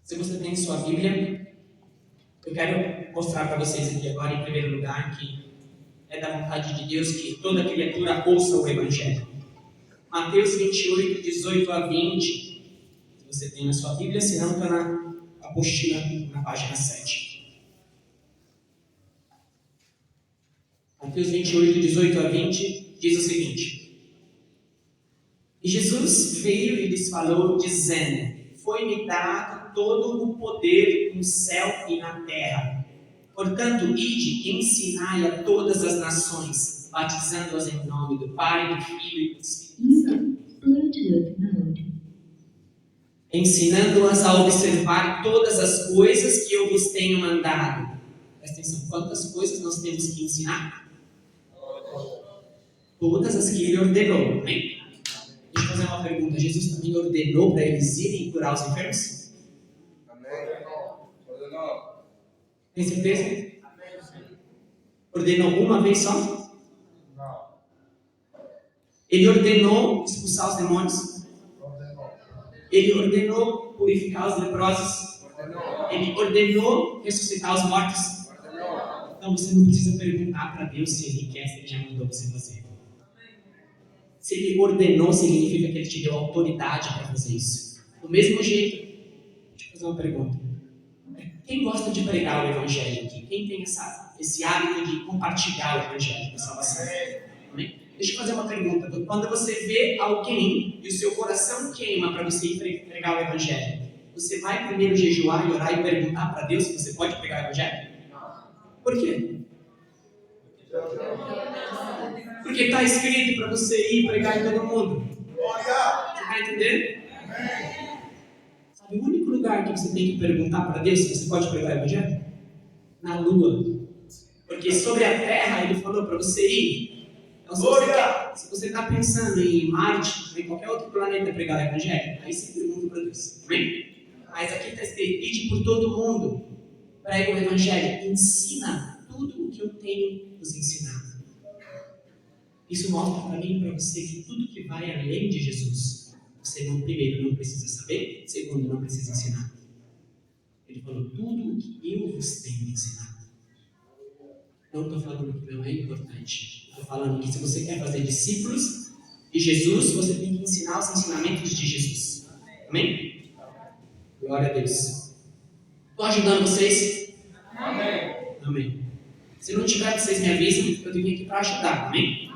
Se você tem sua Bíblia, eu quero mostrar para vocês aqui agora, em primeiro lugar, que é da vontade de Deus que toda criatura ouça o Evangelho. Mateus 28, 18 a 20. Se você tem na sua Bíblia, senão está na apostila, na página 7. Mateus 28, 18 a 20 diz o seguinte: E Jesus veio e lhes falou, dizendo: Foi-me dado todo o poder no céu e na terra. Portanto, ide e ensinai a todas as nações, batizando-as em nome do Pai, do Filho e do Espírito Santo, ensinando-as a observar todas as coisas que eu vos tenho mandado. Presta atenção, quantas coisas nós temos que ensinar? Todas as que ele ordenou, amém? Deixa eu fazer uma pergunta. Jesus também ordenou para eles irem curar os enfermos? Amém. Ordenou. Tem certeza? Ordenou uma vez só? Não. Ele ordenou expulsar os demônios? Ordenou. Ele ordenou purificar os leprosos? Ordenou. Ele ordenou ressuscitar os mortos? Ordenou. Então você não precisa perguntar para Deus se Ele quer, se Ele já mandou você fazer. Se Ele ordenou, significa que Ele te deu autoridade para fazer isso. Do mesmo jeito, deixa eu fazer uma pergunta. Quem gosta de pregar o Evangelho aqui? Quem tem esse hábito de compartilhar o Evangelho da salvação? Amém? Deixa eu fazer uma pergunta. Quando você vê alguém e o seu coração queima para você ir pregar o Evangelho, você vai primeiro jejuar e orar e perguntar para Deus se você pode pregar o Evangelho? Por quê? Porque está escrito para você ir pregar em todo mundo. Você está entendendo? Sabe, o único lugar que você tem que perguntar para Deus se você pode pregar o Evangelho? Na Lua. Porque sobre a Terra ele falou para você ir. Então, se você está pensando em Marte ou em qualquer outro planeta pregar o Evangelho, aí você pergunta para Deus. Amém? Mas aqui está escrito: ide por todo mundo, prega o Evangelho, ensina tudo o que eu tenho vos ensinado. Isso mostra para mim e para você que tudo que vai além de Jesus, você primeiro não precisa saber, segundo não precisa ensinar. Ele falou: tudo o que eu vos tenho ensinado. Não estou falando que não é importante. Estou falando que se você quer fazer discípulos de Jesus, você tem que ensinar os ensinamentos de Jesus. Amém? Glória a Deus. Estou ajudando vocês? Amém. Amém. Se não tiver, vocês me avisam, eu tenho aqui para ajudar. Amém?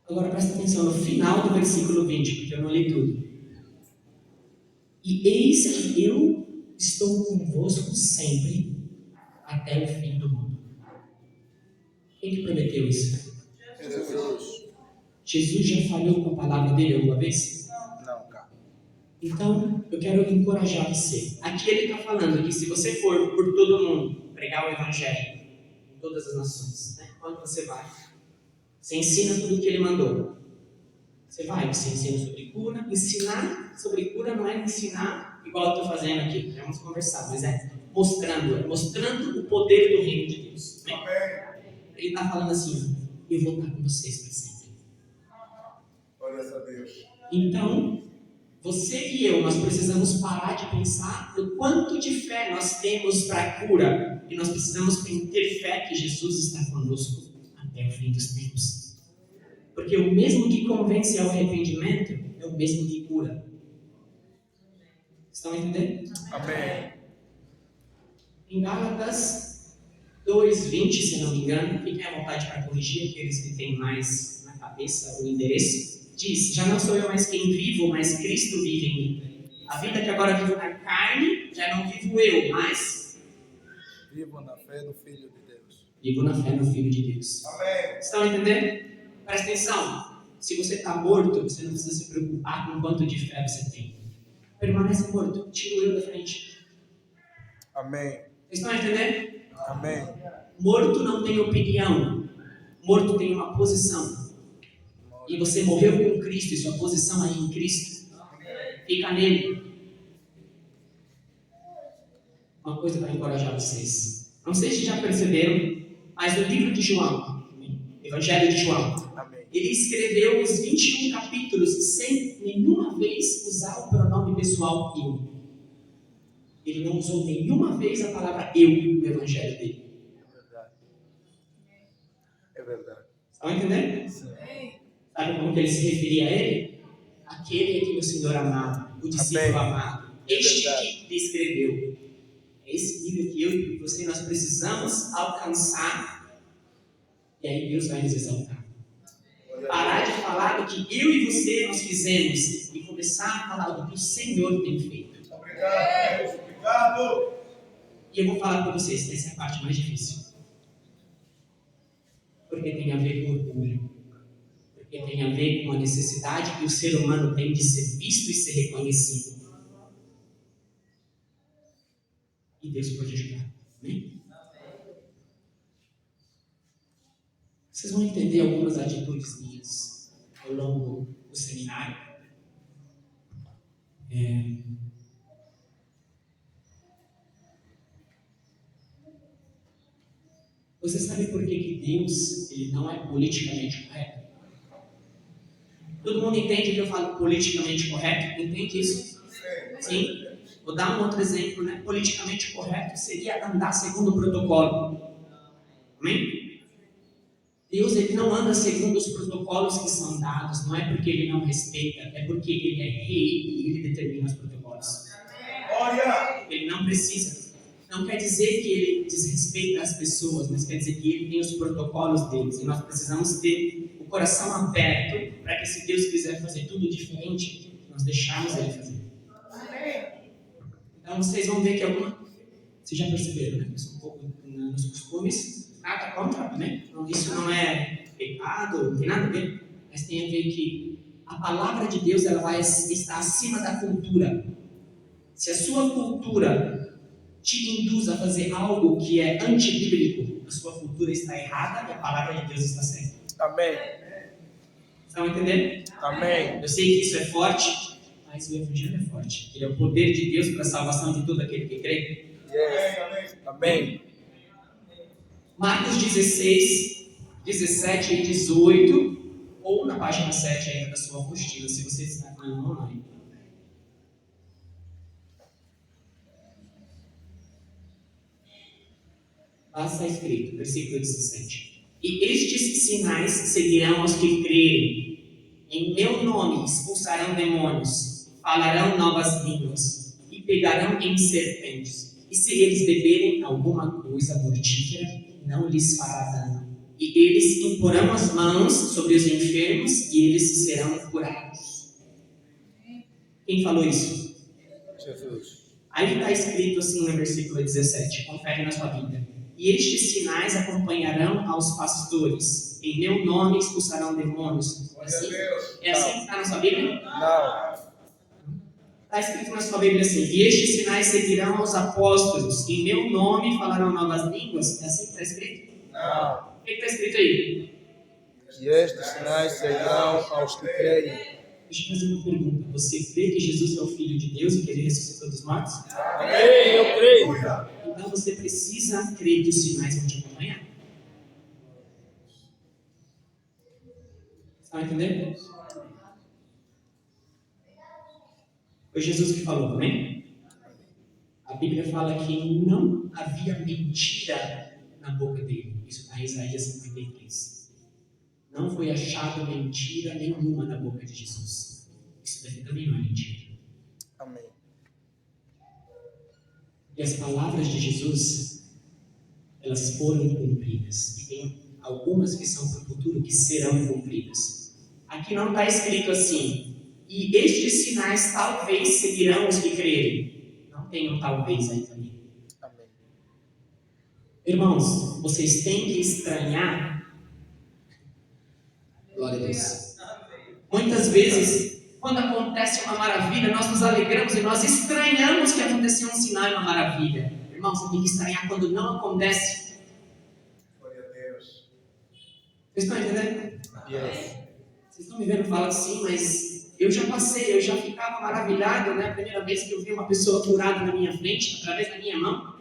Agora presta atenção no final do versículo 20, porque eu não li tudo. E eis que eu estou convosco sempre, até o fim do mundo. Quem que prometeu isso? Jesus. Jesus já falhou com a palavra dele alguma vez? Não, cara. Então, eu quero encorajar você. Aqui ele está falando que se você for por todo mundo pregar o Evangelho, em todas as nações, né? Quando você vai? Você ensina tudo o que ele mandou. Você ensina sobre cura. Ensinar sobre cura não é ensinar igual eu estou fazendo aqui. Vamos conversar, mas é mostrando o poder do reino de Deus. Amém. Ele está falando assim: eu vou estar com vocês para sempre. Glória a Deus. Então, você e eu, nós precisamos parar de pensar no quanto de fé nós temos para a cura. E nós precisamos ter fé que Jesus está conosco até o fim dos tempos. Porque o mesmo que convence ao arrependimento é o mesmo que cura. Estão entendendo? Amém. Em Gálatas 2:20, se não me engano, fiquem à vontade para corrigir aqueles que têm mais na cabeça o endereço, diz: já não sou eu mais quem vivo, mas Cristo vive em mim. A vida que agora vivo na carne, já não vivo eu, mas Vivo na fé do Filho de Deus. vivo na fé no Filho de Deus. Amém. Estão entendendo? Presta atenção. Se você está morto, você não precisa se preocupar com o quanto de fé você tem. Permanece morto. Tira o eu da frente. Amém. Vocês estão entendendo? Amém. Morto não tem opinião. Morto tem uma posição. E você morreu com Cristo, e sua posição aí em Cristo. Fica nele. Uma coisa para encorajar vocês. Não sei se já perceberam, mas no livro de João, Evangelho de João, Amém. ele escreveu os 21 capítulos sem nenhuma vez usar o pronome pessoal eu. Ele não usou nenhuma vez a palavra eu no evangelho dele. É verdade. Estão entendendo? Sim. Sabe como que ele se referia a ele? Aquele é que o Senhor amado, o discípulo amado. Este que lhe escreveu. É esse nível que eu e você nós precisamos alcançar. E aí Deus vai nos exaltar. Parar de falar do que eu e você nós fizemos e começar a falar do que o Senhor tem feito. Obrigado, Deus. Obrigado. E eu vou falar para vocês, essa é a parte mais difícil. Porque tem a ver com orgulho. Porque tem a ver com a necessidade que o ser humano tem de ser visto e ser reconhecido. E Deus pode ajudar. Amém? Vocês vão entender algumas atitudes minhas ao longo do seminário. Você sabe por que Deus ele não é politicamente correto? Todo mundo entende que eu falo politicamente correto? Entende isso? Sim? Vou dar um outro exemplo, né? Politicamente correto seria andar segundo o protocolo. Amém? Deus ele não anda segundo os protocolos que são dados, não é porque ele não respeita, é porque ele é rei e ele determina os protocolos. Ele não precisa. Não quer dizer que ele desrespeita as pessoas, mas quer dizer que ele tem os protocolos deles. E nós precisamos ter o coração aberto para que, se Deus quiser fazer tudo diferente, nós deixarmos ele fazer. Então vocês vão ver que vocês já perceberam, né? Isso um pouco nos costumes. Nada contra, né? Isso não é pecado, não tem nada a ver. Mas tem a ver que a palavra de Deus ela vai estar acima da cultura. Se a sua cultura te induz a fazer algo que é antibíblico, a sua cultura está errada e a palavra de Deus está certa. Amém. Estão entendendo? Amém. Eu sei que isso é forte, mas o Evangelho é forte. Ele é o poder de Deus para a salvação de todo aquele que crê. Yes. Amém. Marcos 16, 17 e 18, ou na página 7 ainda da sua apostila, se você está acompanhando online. Lá está escrito, versículo 17. E estes sinais seguirão aos que crerem. Em meu nome expulsarão demônios, falarão novas línguas e pegarão em serpentes. E se eles beberem alguma coisa mortífera, não lhes fará dano. E eles imporão as mãos sobre os enfermos e eles serão curados. Quem falou isso? Jesus. Aí está escrito assim no versículo 17. Confere na sua Bíblia. E estes sinais acompanharão aos pastores. Em meu nome expulsarão demônios. É assim que está na sua Bíblia? Não. Está escrito na sua Bíblia assim: e estes sinais seguirão aos apóstolos, em meu nome falarão novas línguas. É assim que está escrito? Não. O que está escrito aí? E estes sinais serão aos que creem. Deixa eu fazer uma pergunta. Você crê que Jesus é o Filho de Deus e que ele ressuscitou dos mortos? Amém, eu creio. Então você precisa crer que os sinais vão te acompanhar. Está entendendo? Foi Jesus que falou, amém? A Bíblia fala que não havia mentira na boca dele. Isso está em Isaías 53. Não foi achado mentira nenhuma na boca de Jesus. Isso daqui também não é mentira. Amém. E as palavras de Jesus, elas foram cumpridas. E tem algumas que são para o futuro que serão cumpridas. Aqui não está escrito assim: e estes sinais talvez seguirão os que crerem. Não tem um talvez aí também. Amém. Irmãos, vocês têm que estranhar. Glória a Deus. Muitas vezes, quando acontece uma maravilha, nós nos alegramos e nós estranhamos que aconteceu um sinal e uma maravilha. Irmãos, você tem que estranhar quando não acontece. Glória a Deus. Vocês estão entendendo? Yes. Vocês estão me vendo falar assim, mas eu já passei, eu já ficava maravilhado, né? A primeira vez que eu vi uma pessoa curada na minha frente, através da minha mão,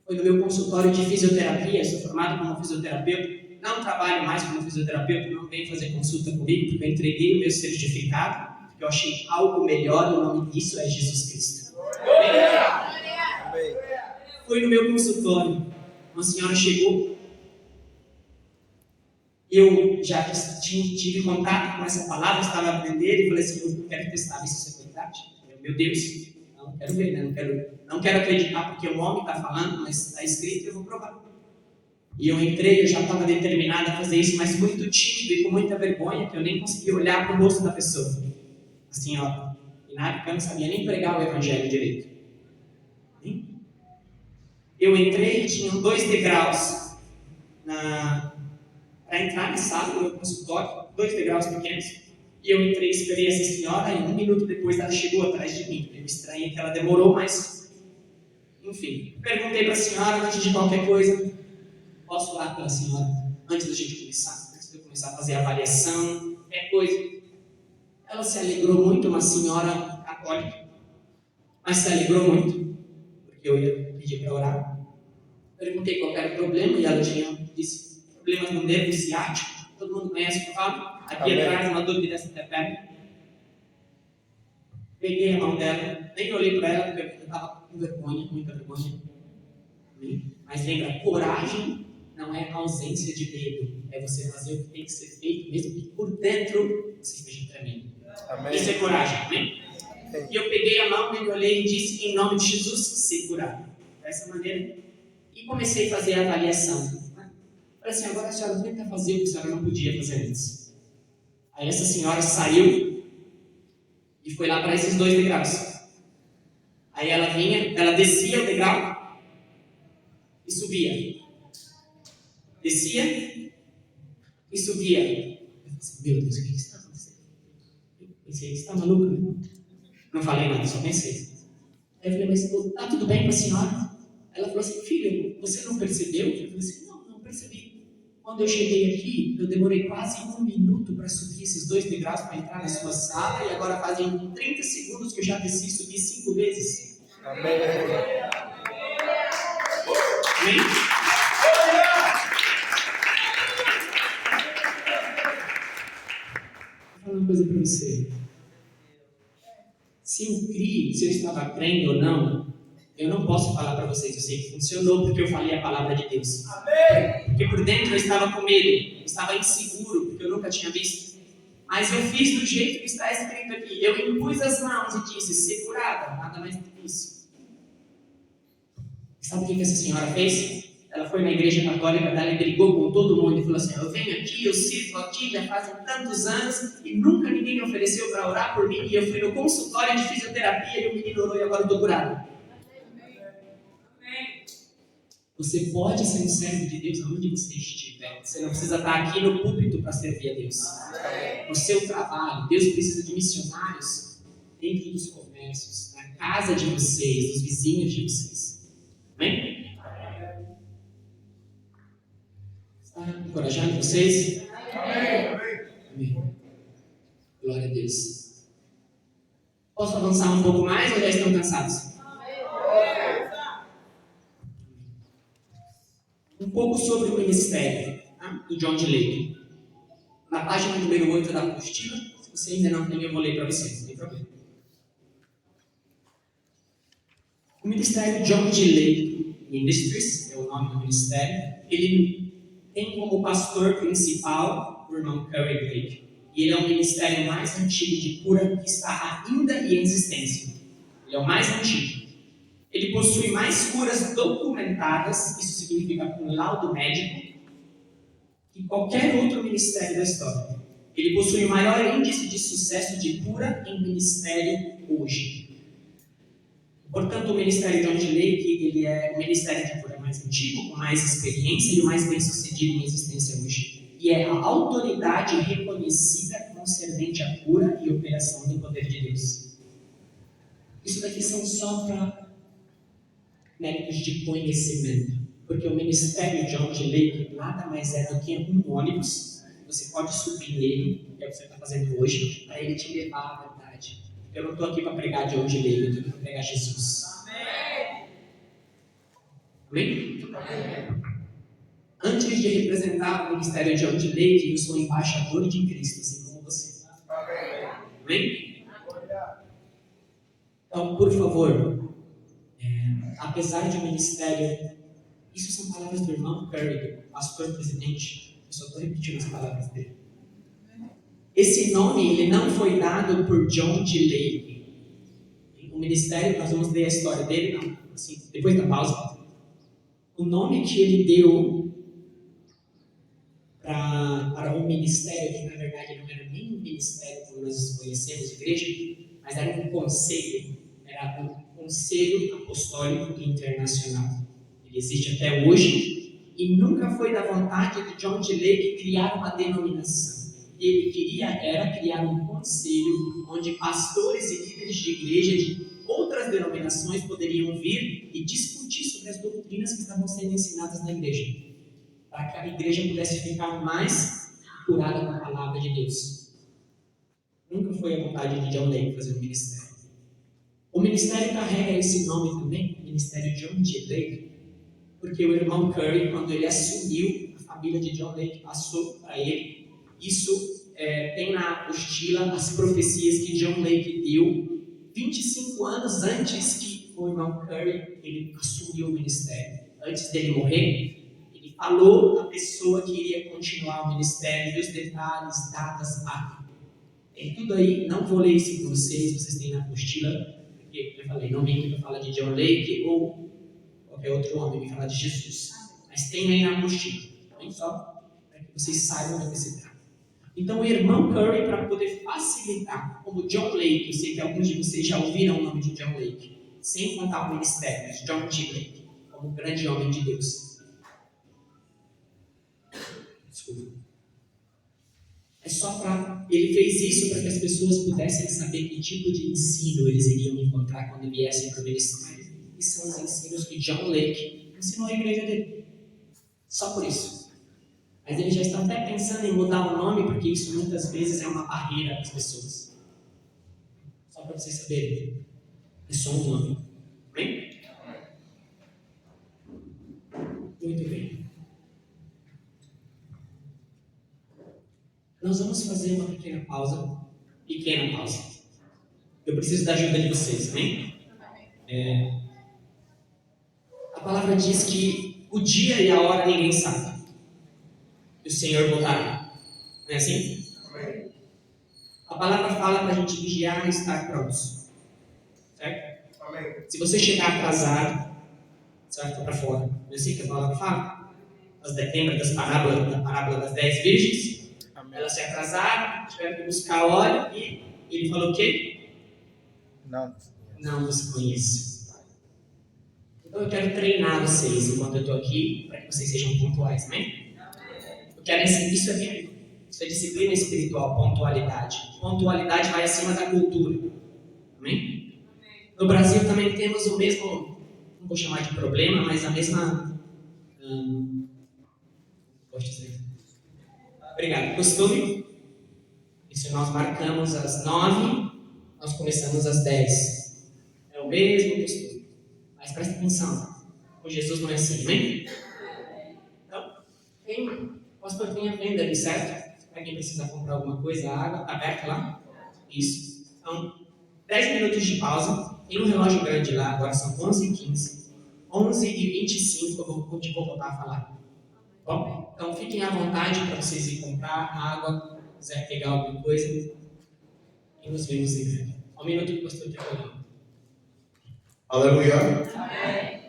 foi no meu consultório de fisioterapia. Eu sou formado como fisioterapeuta. não trabalho mais como fisioterapeuta, não venho fazer consulta comigo, porque eu entreguei o meu certificado, porque eu achei algo melhor, e o nome disso é Jesus Cristo. Amém? Fui no meu consultório, uma senhora chegou, eu já tive contato com essa palavra, estava aprendendo, e falei assim, eu quero testar isso é verdade. Meu Deus, não quero ver, né? Não quero acreditar porque o homem está falando, mas está escrito e eu vou provar. E eu entrei, eu já estava determinada a fazer isso, mas muito tímido e com muita vergonha, que eu nem conseguia olhar para o rosto da pessoa. Assim, ó, e na época eu não sabia nem pregar o evangelho direito. Eu entrei e tinham 2 degraus para entrar na sala do meu consultório, 2 degraus pequenos. E eu entrei e esperei essa senhora, e 1 minuto depois ela chegou atrás de mim. Eu estranhei que ela demorou, mas... Enfim, perguntei para a senhora, antes de qualquer coisa, posso orar pela senhora, antes da gente começar? Antes de eu começar a fazer a avaliação, qualquer coisa. Ela se alegrou muito, uma senhora católica, mas se alegrou muito, porque eu ia pedir para orar. Perguntei qual era o problema, e ela disse, problemas no nervo ciático. Todo mundo conhece o que eu falo? Aqui atrás, uma dúvida dessa perna. Peguei a mão dela, nem olhei para ela, porque eu estava com vergonha, muita vergonha. Mas lembra, coragem não é ausência de medo. É você fazer o que tem que ser feito, mesmo que por dentro você esteja tremendo. Amém. Isso é coragem, amém? E eu peguei a mão, nem olhei e disse, em nome de Jesus, ser curado. Dessa maneira. E comecei a fazer a avaliação. Falei assim, agora a senhora tenta fazer o que a senhora não podia fazer antes. Aí essa senhora saiu e foi lá para esses 2 degraus. Aí ela descia o degrau e subia. Descia e subia. Eu pensei, meu Deus, o que está acontecendo? Eu pensei, você está maluco, né? Não falei nada, só pensei. Aí eu falei, mas está tudo bem com a senhora? Ela falou assim, filho, você não percebeu? Eu falei assim, não percebi. Quando eu cheguei aqui, eu demorei quase 1 minuto para subir esses 2 degraus para entrar na sua sala, e agora fazem 30 segundos que eu já desci e subi 5 vezes. Amém. Amém? Vou falar uma coisa para você. Se eu estava crendo ou não, eu não posso falar para vocês, eu sei que funcionou porque eu falei a palavra de Deus. Amém. Porque por dentro eu estava com medo, eu estava inseguro, porque eu nunca tinha visto. Mas eu fiz do jeito que está escrito aqui. Eu impus as mãos e disse, ser curada, nada mais do que isso. Sabe o que essa senhora fez? Ela foi na igreja católica, ela brigou com todo mundo e falou assim, eu venho aqui, eu sirvo aqui já fazem tantos anos e nunca ninguém me ofereceu para orar por mim, e eu fui no consultório de fisioterapia e o menino orou e agora eu estou curado. Você pode ser um servo de Deus aonde você estiver. Você não precisa estar aqui no púlpito para servir a Deus. No seu trabalho, Deus precisa de missionários dentro dos comércios, na casa de vocês, dos vizinhos de vocês. Amém? Está encorajando vocês? Amém. Glória a Deus. Posso avançar um pouco mais ou já estão cansados? Um pouco sobre o ministério, tá? Do John D. Lake. Na página número 8 da apostila, se você ainda não tem, eu vou ler para vocês, não tem problema. O ministério John D. Lake Ministries, é o nome do ministério, ele tem como pastor principal o irmão Curry Blake. E ele é o ministério mais antigo de cura que está ainda em existência. Ele é o mais antigo. Ele possui mais curas documentadas, isso significa com laudo médico, que qualquer outro ministério da história. Ele possui o maior índice de sucesso de cura em ministério hoje. Portanto, o ministério John D. Lake, ele é o ministério de cura mais antigo, com mais experiência e o mais bem sucedido em existência hoje. E é a autoridade reconhecida concernente à cura e operação do poder de Deus. Isso daqui são só para méritos de conhecimento, porque o ministério John D. Lake nada mais é do que um ônibus. Você pode subir nele, que é o que você está fazendo hoje, para ele te levar à verdade. Eu não estou aqui para pregar John D. Lake, eu estou aqui para pregar Jesus. Amém? Amém? antes de representar o ministério de John G. Lake, eu sou embaixador de Cristo, assim como você. Amém? Então, por favor, apesar de um ministério, isso são palavras do irmão Curry, do pastor presidente, eu só estou repetindo as palavras dele. Esse nome, ele não foi dado por John G. Lake. O ministério, nós vamos ler a história dele, não, assim, depois da pausa. O nome que ele deu para um ministério, que na verdade não era nem um ministério como nós conhecemos, igreja, mas era um conselho, era o Conselho Apostólico Internacional. Ele existe até hoje e nunca foi da vontade de John G. Lake criar uma denominação. Ele queria criar um conselho onde pastores e líderes de igreja de outras denominações poderiam vir e discutir sobre as doutrinas que estavam sendo ensinadas na igreja, para que a igreja pudesse ficar mais curada com a palavra de Deus. Nunca foi a vontade de John Lake fazer um ministério. O ministério carrega esse nome também, Ministério John G. Lake, porque o irmão Curry, quando ele assumiu, a família de John Lake passou para ele. Isso tem na apostila as profecias que John Lake deu 25 anos antes que o irmão Curry ele assumiu o ministério. Antes dele morrer, ele falou da pessoa que iria continuar o ministério, e os detalhes, datas, tem tudo aí. Não vou ler isso com vocês têm na apostila, porque eu falei, não vem aqui para falar de John Lake ou qualquer outro homem, vem falar de Jesus. Mas tem aí na apostila, bem só para que vocês saibam do que se trata. Então, o irmão Curry, para poder facilitar, como John Lake, eu sei que alguns de vocês já ouviram o nome de John Lake, sem contar o ministério, mas John G. Lake, como grande homem de Deus. Desculpa. É só para... Ele fez isso para que as pessoas pudessem saber que tipo de ensino eles iriam encontrar quando viessem para o ministério. E são os ensinos que John Lake ensinou à igreja dele. Só por isso. Mas eles já estão até pensando em mudar o nome, porque isso muitas vezes é uma barreira para as pessoas. Só para vocês saberem. É só um nome. Amém? Muito bem. Nós vamos fazer uma pequena pausa. Eu preciso da ajuda de vocês, amém? A palavra diz que o dia e a hora ninguém sabe. E o Senhor voltará. Não é assim? A palavra fala para a gente vigiar e estar prontos. Certo? Amém. Se você chegar atrasado, você vai ficar para fora. Não é assim que a palavra fala? Lembra da parábola das 10 virgens? Amém. Elas se atrasaram, tiveram que buscar óleo e ele falou o quê? Não vos conheço. Então eu quero treinar vocês enquanto eu estou aqui, para que vocês sejam pontuais, amém? Isso é bíblico. Isso é disciplina espiritual, pontualidade. Pontualidade vai acima da cultura. Amém? No Brasil também temos o mesmo, não vou chamar de problema, mas a mesma... Obrigado. Costume. E se nós marcamos às 9, nós começamos às 10. É o mesmo costume. Mas presta atenção. Com Jesus não é assim, amém? Então, pastor, tem a venda ali, certo? Para quem precisa comprar alguma coisa, a água está aberta lá? Isso. Então, 10 minutos de pausa. Tem um relógio grande lá, agora são 11h15. 11h25 eu vou voltar a falar. Bom, então fiquem à vontade para vocês irem comprar água, quiser pegar alguma coisa. E nos vemos em breve. Um minuto que o pastor está falando. Aleluia. Amém.